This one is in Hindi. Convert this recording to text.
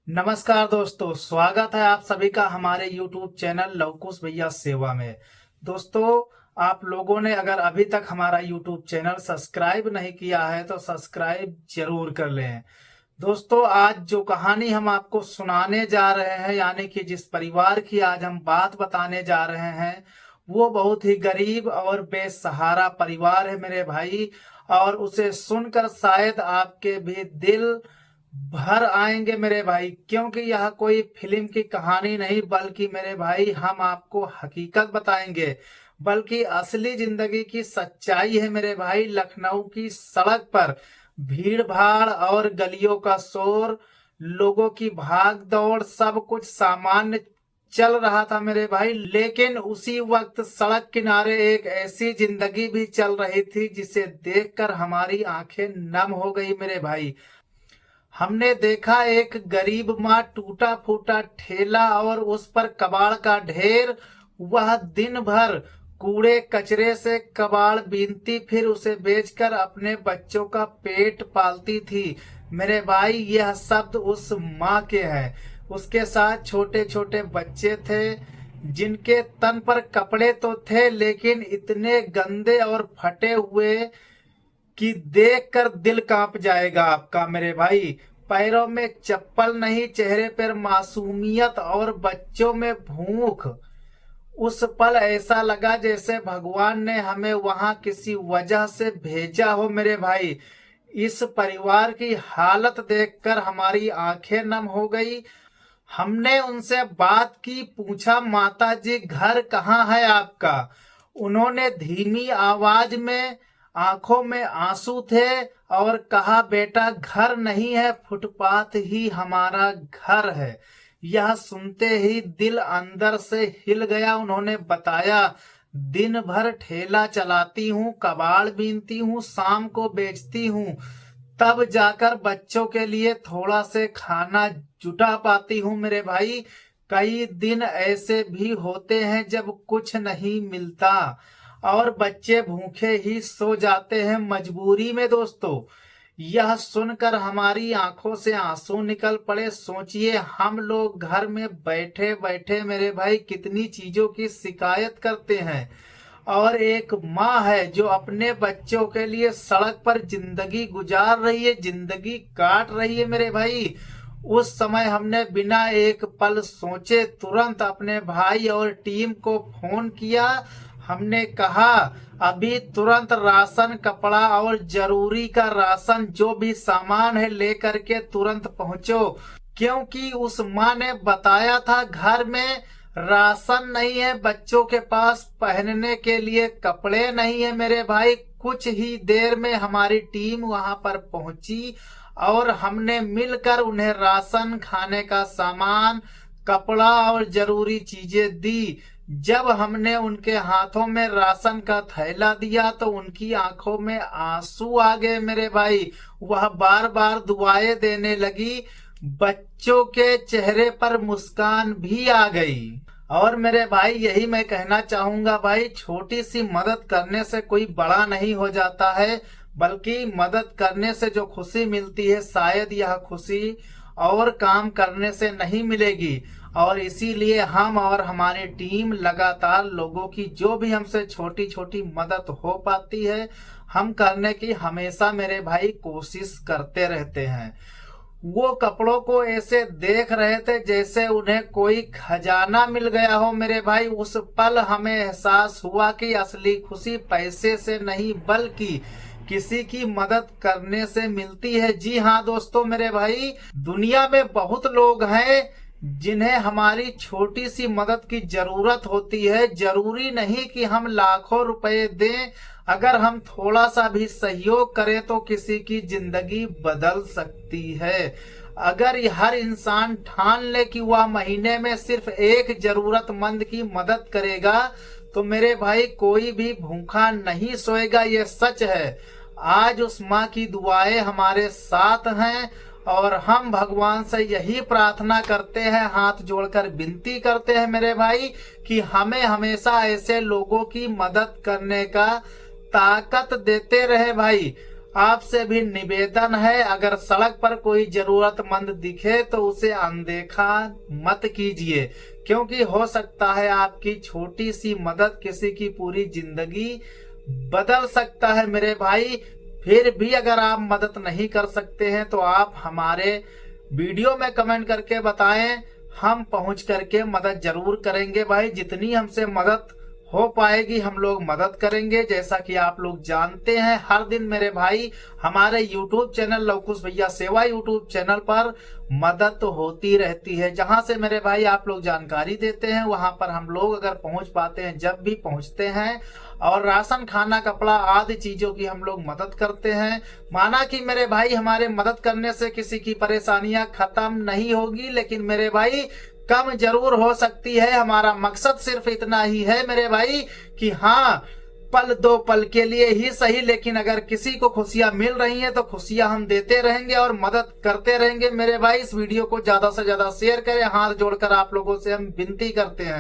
नमस्कार दोस्तों, स्वागत है आप सभी का हमारे YouTube चैनल लवकुश भैया सेवा में। दोस्तों, आप लोगों ने अगर अभी तक हमारा YouTube चैनल सब्सक्राइब नहीं किया है तो सब्सक्राइब जरूर कर लें। दोस्तों, आज जो कहानी हम आपको सुनाने जा रहे हैं, यानी कि जिस परिवार की आज हम बात बताने जा रहे हैं, वो बहुत ही गरीब और बेसहारा परिवार है मेरे भाई। और उसे सुनकर शायद आपके भी दिल भर आएंगे मेरे भाई, क्योंकि यह कोई फिल्म की कहानी नहीं बल्कि मेरे भाई हम आपको हकीकत बताएंगे, बल्कि असली जिंदगी की सच्चाई है मेरे भाई। लखनऊ की सड़क पर भीड़ भाड़ और गलियों का शोर, लोगों की भाग दौड़, सब कुछ सामान्य चल रहा था मेरे भाई। लेकिन उसी वक्त सड़क किनारे एक ऐसी जिंदगी भी चल रही थी जिसे देखकर हमारी आंखें नम हो गई मेरे भाई। हमने देखा एक गरीब माँ, टूटा फूटा ठेला और उस पर कबाड़ का ढेर। वह दिन भर कूड़े कचरे से कबाड़ बीनती, फिर उसे बेचकर अपने बच्चों का पेट पालती थी मेरे भाई। यह शब्द उस माँ के हैं। उसके साथ छोटे छोटे बच्चे थे जिनके तन पर कपड़े तो थे लेकिन इतने गंदे और फटे हुए कि देखकर दिल कांप जाएगा आपका मेरे भाई। पैरों में चप्पल नहीं, चेहरे पर मासूमियत और बच्चों में भूख। उस पल ऐसा लगा जैसे भगवान ने हमें वहां किसी वजह से भेजा हो मेरे भाई। इस परिवार की हालत देखकर हमारी आंखें नम हो गई। हमने उनसे बात की, पूछा माता जी घर कहाँ है आपका। उन्होंने धीमी आवाज में, आंखों में आंसू थे, और कहा बेटा घर नहीं है, फुटपाथ ही हमारा घर है। यह सुनते ही दिल अंदर से हिल गया। उन्होंने बताया दिन भर ठेला चलाती हूँ, कबाड़ बीनती हूँ, शाम को बेचती हूँ, तब जाकर बच्चों के लिए थोड़ा से खाना जुटा पाती हूँ मेरे भाई। कई दिन ऐसे भी होते हैं जब कुछ नहीं मिलता और बच्चे भूखे ही सो जाते हैं मजबूरी में। दोस्तों, यह सुनकर हमारी आंखों से आंसू निकल पड़े। सोचिए, हम लोग घर में बैठे बैठे मेरे भाई कितनी चीजों की शिकायत करते हैं, और एक माँ है जो अपने बच्चों के लिए सड़क पर जिंदगी गुजार रही है, जिंदगी काट रही है मेरे भाई। उस समय हमने बिना एक पल सोचे तुरंत अपने भाई और टीम को फोन किया। हमने कहा अभी तुरंत राशन, कपड़ा और जरूरी का राशन, जो भी सामान है लेकर के तुरंत पहुंचो, क्योंकि उस माँ ने बताया था घर में राशन नहीं है, बच्चों के पास पहनने के लिए कपड़े नहीं है मेरे भाई। कुछ ही देर में हमारी टीम वहां पर पहुंची और हमने मिलकर उन्हें राशन, खाने का सामान, कपड़ा और जरूरी चीजें दी। जब हमने उनके हाथों में राशन का थैला दिया तो उनकी आंखों में आंसू आ गए मेरे भाई। वह बार बार दुआएं देने लगी, बच्चों के चेहरे पर मुस्कान भी आ गई। और मेरे भाई यही मैं कहना चाहूंगा भाई, छोटी सी मदद करने से कोई बड़ा नहीं हो जाता है, बल्कि मदद करने से जो खुशी मिलती है शायद यह खुशी और काम करने से नहीं मिलेगी। और इसीलिए हम और हमारी टीम लगातार लोगों की जो भी हमसे छोटी छोटी मदद हो पाती है हम करने की हमेशा मेरे भाई कोशिश करते रहते हैं। वो कपड़ों को ऐसे देख रहे थे जैसे उन्हें कोई खजाना मिल गया हो मेरे भाई। उस पल हमें एहसास हुआ कि असली खुशी पैसे से नहीं बल्कि किसी की मदद करने से मिलती है। जी हाँ दोस्तों मेरे भाई, दुनिया में बहुत लोग हैं जिन्हें हमारी छोटी सी मदद की जरूरत होती है। जरूरी नहीं कि हम लाखों रुपए दें, अगर हम थोड़ा सा भी सहयोग करें तो किसी की जिंदगी बदल सकती है। अगर हर इंसान ठान ले कि वह महीने में सिर्फ एक जरूरतमंद की मदद करेगा तो मेरे भाई कोई भी भूखा नहीं सोएगा, ये सच है। आज उस माँ की दुआएं हमारे साथ हैं और हम भगवान से यही प्रार्थना करते हैं, हाथ जोड़कर विनती करते हैं मेरे भाई कि हमें हमेशा ऐसे लोगों की मदद करने का ताकत देते रहे भाई। आपसे भी निवेदन है, अगर सड़क पर कोई जरूरतमंद दिखे तो उसे अनदेखा मत कीजिए, क्योंकि हो सकता है आपकी छोटी सी मदद किसी की पूरी जिंदगी बदल सकता है मेरे भाई। फिर भी अगर आप मदद नहीं कर सकते हैं तो आप हमारे वीडियो में कमेंट करके बताएं, हम पहुंच करके मदद जरूर करेंगे भाई। जितनी हमसे मदद हो पाएगी हम लोग मदद करेंगे। जैसा कि आप लोग जानते हैं, हर दिन मेरे भाई हमारे YouTube चैनल लवकुश भैया सेवा YouTube चैनल पर मदद तो होती रहती है। जहां से मेरे भाई आप लोग जानकारी देते हैं वहां पर हम लोग अगर पहुंच पाते हैं, जब भी पहुंचते हैं, और राशन, खाना, कपड़ा आदि चीजों की हम लोग मदद करते हैं। माना कि मेरे भाई हमारे मदद करने से किसी की परेशानियां खत्म नहीं होगी, लेकिन मेरे भाई कम जरूर हो सकती है। हमारा मकसद सिर्फ इतना ही है मेरे भाई कि हाँ, पल दो पल के लिए ही सही, लेकिन अगर किसी को खुशियां मिल रही हैं तो खुशियां हम देते रहेंगे और मदद करते रहेंगे मेरे भाई। इस वीडियो को ज्यादा से ज्यादा शेयर करें, हाथ जोड़कर आप लोगों से हम विनती करते हैं।